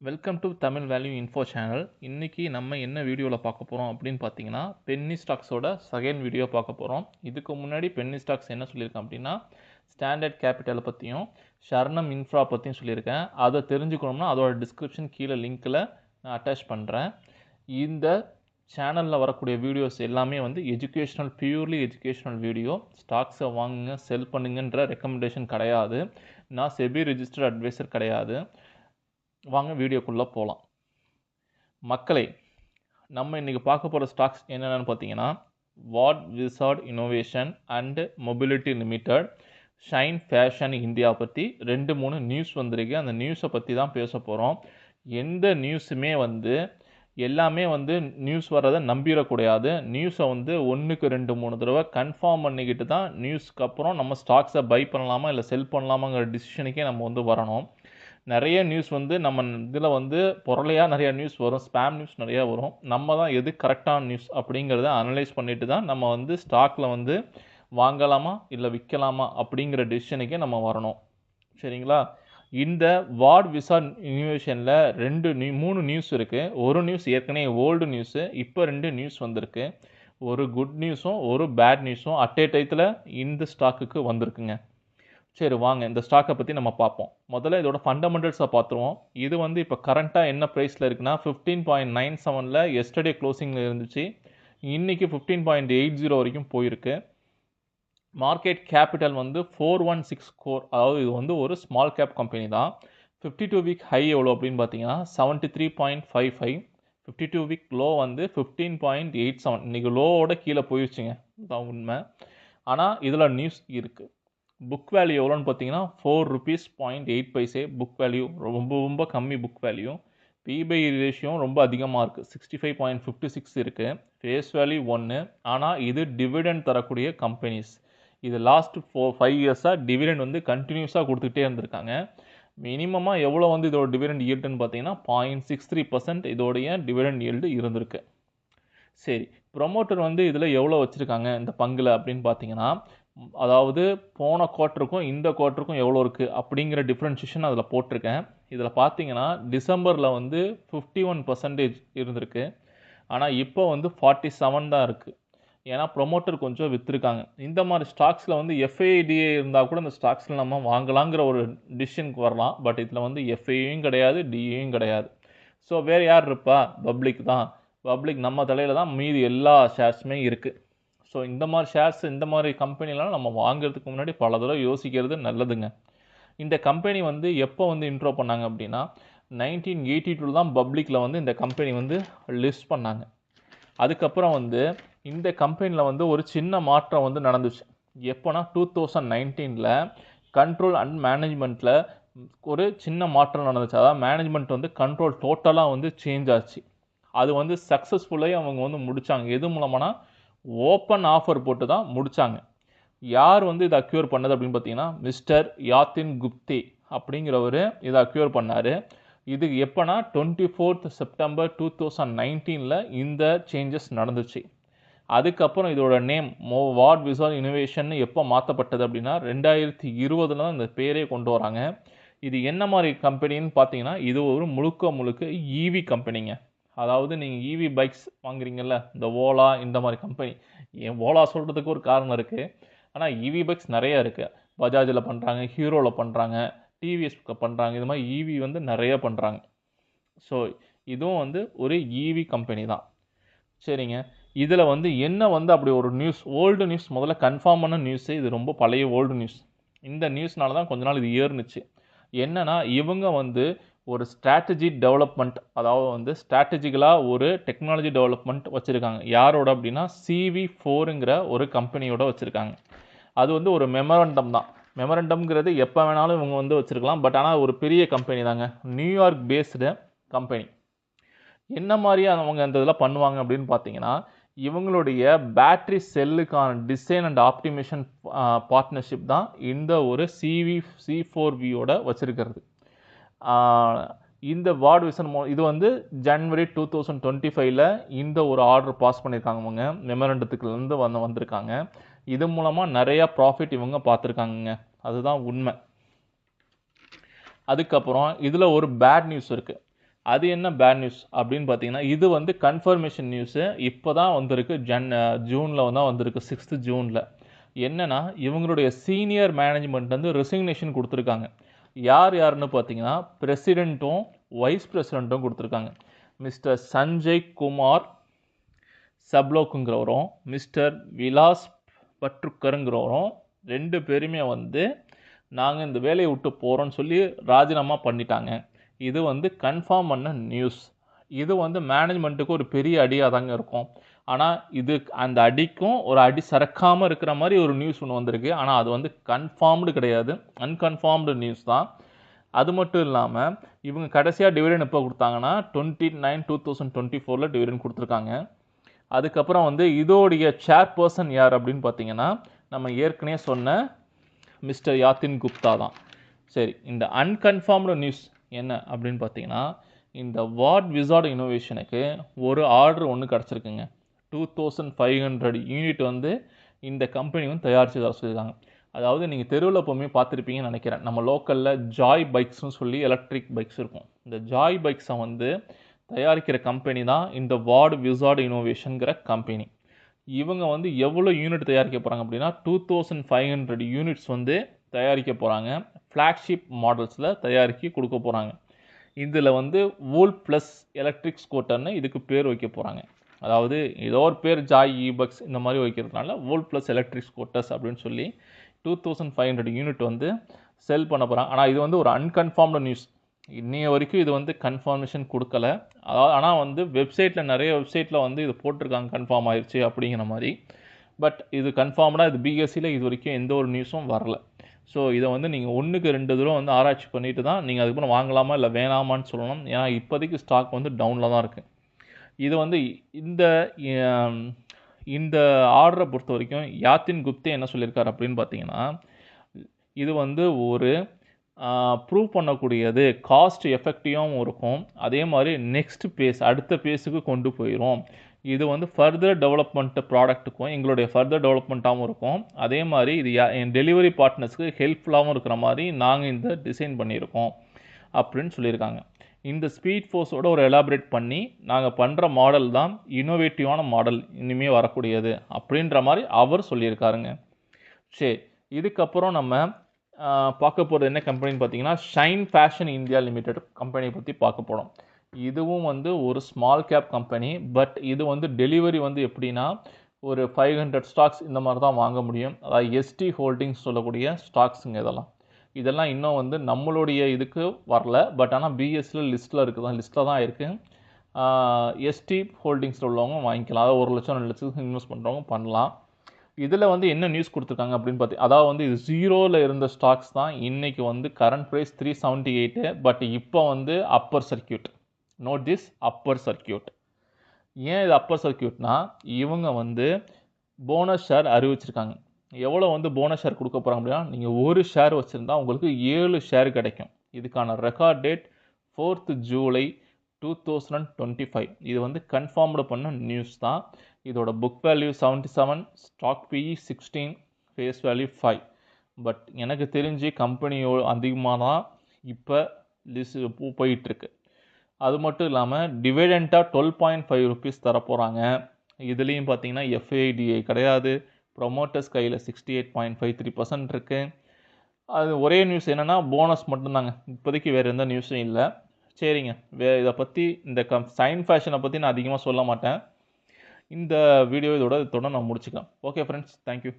Welcome to Tamil value info channel. இன்றைக்கி நம்ம என்ன வீடியோவில் பார்க்க போகிறோம் அப்படின்னு பார்த்தீங்கன்னா, பென்னி ஸ்டாக்ஸோட செகண்ட் வீடியோ பார்க்க போகிறோம். இதுக்கு முன்னாடி பென்னி ஸ்டாக்ஸ் என்ன சொல்லியிருக்கேன் அப்படின்னா, ஸ்டாண்டர்ட் கேபிட்டலை பற்றியும் ஷர்ணம் இன்ஃப்ரா பற்றியும் சொல்லியிருக்கேன். அதை தெரிஞ்சுக்கணும்னா அதோட டிஸ்கிரிப்ஷன் கீழே லிங்க்கில் நான் அட்டாச் பண்ணுறேன். இந்த சேனலில் வரக்கூடிய வீடியோஸ் எல்லாமே வந்து எஜுகேஷ்னல், பியூர்லி எஜுகேஷ்னல் வீடியோ. ஸ்டாக்ஸை வாங்குங்க, செல் பண்ணுங்கன்ற ரெக்கமெண்டேஷன் கிடையாது. நான் செபி ரிஜிஸ்டர்ட் அட்வைசர் கிடையாது. வாங்க வீடியோக்குள்ளே போகலாம். மக்களே, நம்ம இன்றைக்கி பார்க்க போகிற ஸ்டாக்ஸ் என்னென்னு பார்த்தீங்கன்னா, what wizard innovation and mobility limited, shine fashion India பற்றி 2-3 நியூஸ் வந்திருக்கு. அந்த நியூஸை பற்றி தான் பேச போகிறோம். எந்த நியூஸுமே வந்து எல்லாமே வந்து நியூஸ் வர்றதை நம்பிடக்கூடாது. நியூஸை வந்து 1க்கு 2-3 தடவை கன்ஃபார்ம் பண்ணிக்கிட்டு தான் நியூஸ்க்கு அப்புறம் நம்ம ஸ்டாக்ஸை பை பண்ணலாமா இல்லை செல் பண்ணலாமாங்கிற டிசிஷனுக்கே நம்ம வந்து வரணும். நிறைய நியூஸ் வந்து நம்ம இதில் வந்து பொருளையாக நிறையா நியூஸ் வரும், ஸ்பேம் நியூஸ் நிறையா வரும். நம்ம தான் எது கரெக்டான நியூஸ் அப்படிங்கிறத அனலைஸ் பண்ணிட்டு தான் நம்ம வந்து ஸ்டாக்கில் வந்து வாங்கலாமா இல்லை விற்கலாமா அப்படிங்கிற டிசிஷனுக்கே நம்ம வரணும். சரிங்களா? இந்த வாட் விசார்ட் இன்னோவேஷனில் 3 நியூஸ் இருக்குது. ஒரு நியூஸ் ஏற்கனவே ஓல்டு நியூஸு, இப்போ 2 நியூஸ் வந்திருக்கு. ஒரு குட் நியூஸும் ஒரு பேட் நியூஸும் அட் ஏ டயத்தில் இந்த ஸ்டாக்குக்கு வந்திருக்குங்க. சரி, வாங்க இந்த ஸ்டாக்கை பற்றி நம்ம பார்ப்போம். முதல்ல இதோட ஃபண்டமெண்டல்ஸை பார்த்துருவோம். இது வந்து இப்போ கரண்ட்டாக என்ன ப்ரைஸில் இருக்குன்னா 15.97 எஸ்டர்டே க்ளோசிங்கில் இருந்துச்சு. இன்றைக்கி 15.80 வரைக்கும் போயிருக்கு. மார்க்கெட் கேபிட்டல் வந்து 416 crore. அதாவது இது வந்து ஒரு ஸ்மால் கேப் கம்பெனி தான். 52 வீக் ஹை எவ்வளோ அப்படின்னு பார்த்தீங்கன்னா 73.55. 52 வீக் லோ வந்து 15.87. இன்றைக்கி லோவோட கீழே போயிடுச்சுங்க, இதுதான் உண்மை. ஆனால் இதில் நியூஸ் இருக்குது. புக் வேல்யூ எவ்வளோன்னு பார்த்தீங்கன்னா 4 rupees 0.8 புக் வேல்யூ. ரொம்ப கம்மி புக் வேல்யூ. பிபை ரேஷியோ ரொம்ப அதிகமாக இருக்குது, 65.56 இருக்குது. Face value 1. ஆனால் இது டிவிடெண்ட் தரக்கூடிய கம்பெனிஸ். இது லாஸ்ட் 5 இயர்ஸாக டிவிடெண்ட் வந்து கண்டினியூஸாக கொடுத்துக்கிட்டே இருந்திருக்காங்க. மினிமமாக எவ்வளோ வந்து இதோட டிவிடெண்ட் ஈல்டுன்னு பார்த்தீங்கன்னா 0.63% இதோடைய டிவிடெண்ட் ஈல்டு இருந்திருக்கு. சரி, ப்ரொமோட்டர் வந்து இதில் எவ்வளோ வச்சுருக்காங்க இந்த பங்கில் அப்படின்னு பார்த்தீங்கன்னா, அதாவது போன குவார்ட்டருக்கும் இந்த குவார்ட்டருக்கும் எவ்வளோ இருக்குது அப்படிங்கிற டிஃப்ரென்ஷியேஷன் அதில் போட்டிருக்கேன். இதில் பார்த்தீங்கன்னா டிசம்பரில் வந்து 51% இருந்திருக்கு. ஆனால் இப்போ வந்து 47 தான் இருக்குது. ஏன்னா ப்ரொமோட்டர் கொஞ்சம் விற்றுருக்காங்க. இந்த மாதிரி ஸ்டாக்ஸில் வந்து எஃப்ஐடிஏ இருந்தால் கூட இந்த ஸ்டாக்ஸில் நம்ம வாங்கலாங்கிற ஒரு டிசிஷனுக்கு வரலாம். பட் இதில் வந்து எஃப்ஐயும் கிடையாது, டிஏயும் கிடையாது. ஸோ வேறு யார் இருப்பா? பப்ளிக் தான். பப்ளிக் நம்ம தலையில் தான் மீதி எல்லா ஷேர்ஸுமே இருக்குது. ஸோ இந்த மாதிரி ஷேர்ஸ், இந்த மாதிரி கம்பெனிலாம் நம்ம வாங்குறதுக்கு முன்னாடி பல தடவை யோசிக்கிறது நல்லதுங்க. இந்த கம்பெனி வந்து எப்போ வந்து இன்ட்ரோ பண்ணாங்க அப்படின்னா 1982 தான் பப்ளிக்கில் வந்து இந்த கம்பெனி வந்து லிஸ்ட் பண்ணாங்க. அதுக்கப்புறம் வந்து இந்த கம்பெனியில் வந்து ஒரு சின்ன மாற்றம் வந்து நடந்துச்சு. எப்போனா 2019 கண்ட்ரோல் அண்ட் மேனேஜ்மெண்ட்டில் ஒரு சின்ன மாற்றம் நடந்துச்சு. அதாவது மேனேஜ்மெண்ட் வந்து கண்ட்ரோல் டோட்டலாக வந்து சேஞ்ச் ஆச்சு. அது வந்து சக்ஸஸ்ஃபுல்லாக அவங்க வந்து முடித்தாங்க. எது மூலமானா ஓப்பன் ஆஃபர் போட்டு தான் முடித்தாங்க. யார் வந்து இதை அக்யூர் பண்ணது அப்படின்னு பார்த்தீங்கன்னா மிஸ்டர் யாத்தின் குப்தே அப்படிங்கிறவர் இதை அக்யூர் பண்ணார். இது எப்போனா 24th September 2019 இந்த சேஞ்சஸ் நடந்துச்சு. அதுக்கப்புறம் இதோட நேம் வாட் விசார்ட் இன்னோவேஷன் எப்போ மாற்றப்பட்டது அப்படின்னா 2020 தான் இந்த பேரே கொண்டு வராங்க. இது என்ன மாதிரி கம்பெனின்னு பார்த்தீங்கன்னா, இது ஒரு முழுக்க ஈவி கம்பெனிங்க. அதாவது நீங்கள் ஈவி பைக்ஸ் வாங்குறீங்கல்ல, இந்த ஓலா இந்த மாதிரி கம்பெனி. ஓலா சொல்கிறதுக்கு ஒரு காரணம் இருக்குது. ஆனால் ஈவி பைக்ஸ் நிறையா இருக்குது. பஜாஜில் பண்ணுறாங்க, ஹீரோவில் பண்ணுறாங்க, டிவிஎஸ்க்கு பண்ணுறாங்க. இது மாதிரி ஈவி வந்து நிறையா பண்ணுறாங்க. ஸோ இதுவும் வந்து ஒரு ஈவி கம்பெனி தான். சரிங்க, இதில் வந்து என்ன வந்து அப்படி ஒரு நியூஸ், ஓல்டு நியூஸ், முதல்ல கன்ஃபார்ம் பண்ண நியூஸு. இது ரொம்ப பழைய ஓல்டு நியூஸ். இந்த நியூஸ்னால தான் கொஞ்ச நாள் இது ஏறுனுச்சு. என்னன்னா, இவங்க வந்து ஒரு ஸ்ட்ராட்டஜி டெவலப்மெண்ட், அதாவது வந்து ஸ்ட்ராட்டஜிக்கலாக ஒரு டெக்னாலஜி டெவலப்மெண்ட் வச்சுருக்காங்க. யாரோட அப்படின்னா CV4ங்கிற ஒரு கம்பெனியோட வச்சுருக்காங்க. அது வந்து ஒரு மெமரண்டம் தான். மெமரண்டம்ங்கிறது எப்போ வேணாலும் இவங்க வந்து வச்சுருக்கலாம். பட் ஆனால் ஒரு பெரிய கம்பெனி தாங்க, நியூயார்க் பேஸ்டு கம்பெனி. என்ன மாதிரி அவங்க அந்த இதெல்லாம் பண்ணுவாங்க அப்படின்னு பார்த்தீங்கன்னா, இவங்களுடைய பேட்ரி செல்லுக்கான டிசைன் அண்ட் ஆப்டிமேஷன் பார்ட்னர்ஷிப் தான் இந்த ஒரு C4Vயோட வச்சுருக்கிறது. இந்த வார்டு விசன் இது வந்து ஜனவரி 2025 இந்த ஒரு ஆர்டர் பாஸ் பண்ணியிருக்காங்க. அவங்க மெமரண்டத்துக்குலேருந்து வந்திருக்காங்க. இது மூலமாக நிறையா ப்ராஃபிட் இவங்க பார்த்துருக்காங்க. அதுதான் உண்மை. அதுக்கப்புறம் இதில் ஒரு பேட் நியூஸ் இருக்குது. அது என்ன பேட் நியூஸ் அப்படின்னு பார்த்தீங்கன்னா, இது வந்து கன்ஃபர்மேஷன் நியூஸு. இப்போ தான் வந்திருக்கு. ஜூனில் தான் வந்திருக்கு, 6th ஜூனில். என்னன்னா, இவங்களுடைய சீனியர் மேனேஜ்மெண்ட் வந்து ரெசிக்னேஷன் கொடுத்துருக்காங்க. யாருன்னு பார்த்தீங்கன்னா, பிரசிடெண்ட்டும் வைஸ் பிரசிடெண்ட்டும் கொடுத்துருக்காங்க. மிஸ்டர் சஞ்சய் குமார் சப்லோக்குங்கிறவரும் மிஸ்டர் விலாஸ் பட்ருக்கருங்கிறவரும் 2 பேருமே வந்து நாங்கள் இந்த வேலையை விட்டு போகிறோன்னு சொல்லி ராஜினாமா பண்ணிட்டாங்க. இது வந்து கன்ஃபார்ம் பண்ண நியூஸ். இது வந்து மேனேஜ்மெண்ட்டுக்கு ஒரு பெரிய அடியாக தாங்க இருக்கும். ஆனால் இது அந்த அடிக்கும் ஒரு அடி சறுக்காமல் இருக்கிற மாதிரி ஒரு நியூஸ் ஒன்று வந்திருக்கு. ஆனால் அது வந்து கன்ஃபார்ம்டு கிடையாது, அன்கன்ஃபார்ம்டு நியூஸ் தான். அது மட்டும் இல்லாமல் இவங்க கடைசியாக டிவிடெண்ட் எப்போ கொடுத்தாங்கன்னா 29/2024 டிவிடெண்ட் கொடுத்துருக்காங்க. அதுக்கப்புறம் வந்து இதோடைய சேர்பர்சன் யார் அப்படின்னு பார்த்தீங்கன்னா, நம்ம ஏற்கனவே சொன்ன மிஸ்டர் யாத்தின் குப்தா தான். சரி, இந்த அன்கன்ஃபார்ம்டு நியூஸ் என்ன அப்படின்னு பார்த்தீங்கன்னா, இந்த வார்ட் விசார்ட் இன்னோவேஷனுக்கு ஒரு ஆர்டர் ஒன்று கிடச்சிருக்குங்க. 2500 யூனிட் வந்து இந்த கம்பெனி வந்து தயாரித்து தர சொல்லியிருக்காங்க. அதாவது நீங்கள் தெருவில் எப்போவுமே பார்த்துருப்பீங்கன்னு நினைக்கிறேன், நம்ம லோக்கலில் ஜாய் பைக்ஸ்னு சொல்லி எலக்ட்ரிக் பைக்ஸ் இருக்கும். இந்த ஜாய் பைக்ஸை வந்து தயாரிக்கிற கம்பெனி தான் இந்த வார்ட் விசார்ட் இன்னோவேஷனுங்கிற கம்பெனி. இவங்க வந்து எவ்வளோ யூனிட் தயாரிக்க போகிறாங்க அப்படின்னா 2500 யூனிட்ஸ் வந்து தயாரிக்க போகிறாங்க. ஃப்ளாக்ஷிப் மாடல்ஸில் தயாரிக்க கொடுக்க போகிறாங்க. இதில் வந்து வோல்ட் ப்ளஸ் எலக்ட்ரிக் ஸ்கூட்டர்னு இதுக்கு பேர் வைக்க போகிறாங்க. அதாவது ஏதோ ஒரு பேர் ஜாய் இபக்ஸ் இந்த மாதிரி வைக்கிறதுனால வோல்ட் ப்ளஸ் எலக்ட்ரிக் ஸ்கூட்டர்ஸ் அப்படின்னு சொல்லி 2500 யூனிட் வந்து செல் பண்ண போகிறாங்க. ஆனால் இது வந்து ஒரு அன்கன்ஃபார்ம்டு நியூஸ். இன்னைய வரைக்கும் இது வந்து கன்ஃபர்மேஷன் கொடுக்கல. அதாவது ஆனால் வந்து வெப்சைட்டில் நிறைய வெப்சைட்டில் வந்து இது போட்டிருக்காங்க கன்ஃபார்ம் ஆயிடுச்சு அப்படிங்கிற மாதிரி. பட் இது கன்ஃபார்ம்டாக இது பிஎஸ்சியில் இது வரைக்கும் எந்த ஒரு நியூஸும் வரல. ஸோ இதை வந்து நீங்கள் 1க்கு 2 தடவை வந்து ஆராய்ச்சி பண்ணிட்டு தான் நீங்கள் அதுக்கப்புறம் வாங்கலாமா இல்லை வேணாமான்னு சொல்லணும். ஏன்னா இப்போதைக்கு ஸ்டாக் வந்து டவுனில் தான் இருக்குது. இது வந்து இந்த ஆர்டரை பொறுத்த வரைக்கும் யாத்தின் குப்தே என்ன சொல்லியிருக்காரு அப்படின்னு பார்த்தீங்கன்னா, இது வந்து ஒரு ப்ரூவ் பண்ணக்கூடியது, காஸ்ட் எஃபெக்டிவாகவும் இருக்கும், அதே மாதிரி நெக்ஸ்ட் அடுத்த பேஸுக்கு கொண்டு போயிடும். இது வந்து ஃபர்தர் டெவலப்மெண்ட் ப்ராடக்ட்டுக்கும் எங்களுடைய ஃபர்தர் டெவலப்மெண்ட்டாகவும் இருக்கும். அதே மாதிரி இது என் டெலிவரி பார்ட்னர்ஸ்க்கு ஹெல்ப்ஃபுல்லாகவும் இருக்கிற மாதிரி நாங்கள் இந்த டிசைன் பண்ணியிருக்கோம் அப்படின்னு சொல்லியிருக்காங்க. இந்த ஸ்பீட் ஃபோர்ஸோட ஒரு எலாபரேட் பண்ணி நாங்கள் பண்ணுற மாடல் தான் இன்னோவேட்டிவான மாடல் இனிமேல் வரக்கூடியது அப்படின்ற மாதிரி அவர் சொல்லியிருக்காருங்க. சரி, இதுக்கப்புறம் நம்ம பார்க்க போகிறது என்ன கம்பெனின்னு பார்த்தீங்கன்னா, ஷைன் ஃபேஷன் இந்தியா லிமிடெட் கம்பெனியை பற்றி பார்க்க போகிறோம். இதுவும் வந்து ஒரு ஸ்மால் கேப் கம்பெனி. பட் இது வந்து டெலிவரி வந்து எப்படின்னா ஒரு 500 ஸ்டாக்ஸ் இந்த மாதிரி தான் வாங்க முடியும். அதாவது எஸ்டி ஹோல்டிங்ஸ் சொல்லக்கூடிய ஸ்டாக்ஸுங்க. இதெல்லாம் இன்னும் வந்து நம்மளுடைய இதுக்கு வரல. பட் ஆனால் பிஎஸ்சியில் லிஸ்ட்டில் தான் இருக்குது. எஸ்டி ஹோல்டிங்ஸில் உள்ளவங்க வாங்கிக்கலாம். அதாவது 1 லட்சம் 2 லட்சத்துக்கு இன்வெஸ்ட் பண்ணுறவங்க பண்ணலாம். இதில் வந்து என்ன நியூஸ் கொடுத்துருக்காங்க அப்படின்னு அதாவது வந்து இது 0ல் இருந்த ஸ்டாக்ஸ் தான். இன்றைக்கி வந்து கரண்ட் ப்ரைஸ் 378. பட் இப்போ வந்து upper circuit. Note this, upper circuit. ஏன் இது அப்பர் சர்க்கியூட்னா, இவங்க வந்து போனஸ் ஷேர் அறிவிச்சிருக்காங்க. எவ்வளோ வந்து போனஸ் ஷேர் கொடுக்க போகிறாங்க அப்படின்னா, நீங்கள் ஒரு ஷேர் வச்சுருந்தா உங்களுக்கு 7 ஷேர் கிடைக்கும். இதுக்கான ரெக்கார்ட் டேட் 4th ஜூலை 2025. இது வந்து கன்ஃபார்ம்டு பண்ண நியூஸ் தான். இதோட book value 77, stock PE 16, face value 5. But எனக்கு தெரிஞ்சு கம்பெனியோ அதிகமாக தான் இப்போ போயிட்டுருக்கு. அது மட்டும் இல்லாமல் டிவிடெண்ட்டாக 12.5 ருபீஸ் தரப்போகிறாங்க. இதுலேயும் பார்த்தீங்கன்னா எஃப்ஐடிஐ கிடையாது. ப்ரொமோட்டர்ஸ் கையில் 68.53% இருக்குது. அது ஒரே நியூஸ் என்னென்னா போனஸ் மட்டும்தாங்க. இப்போதைக்கு வேறு எந்த நியூஸும் இல்லை. சரிங்க, இதை பற்றி இந்த ஷைன் ஃபேஷனை பற்றி நான் அதிகமாக சொல்ல மாட்டேன். இந்த வீடியோ இதோட நான் முடிச்சுக்கலாம். Okay friends, thank you.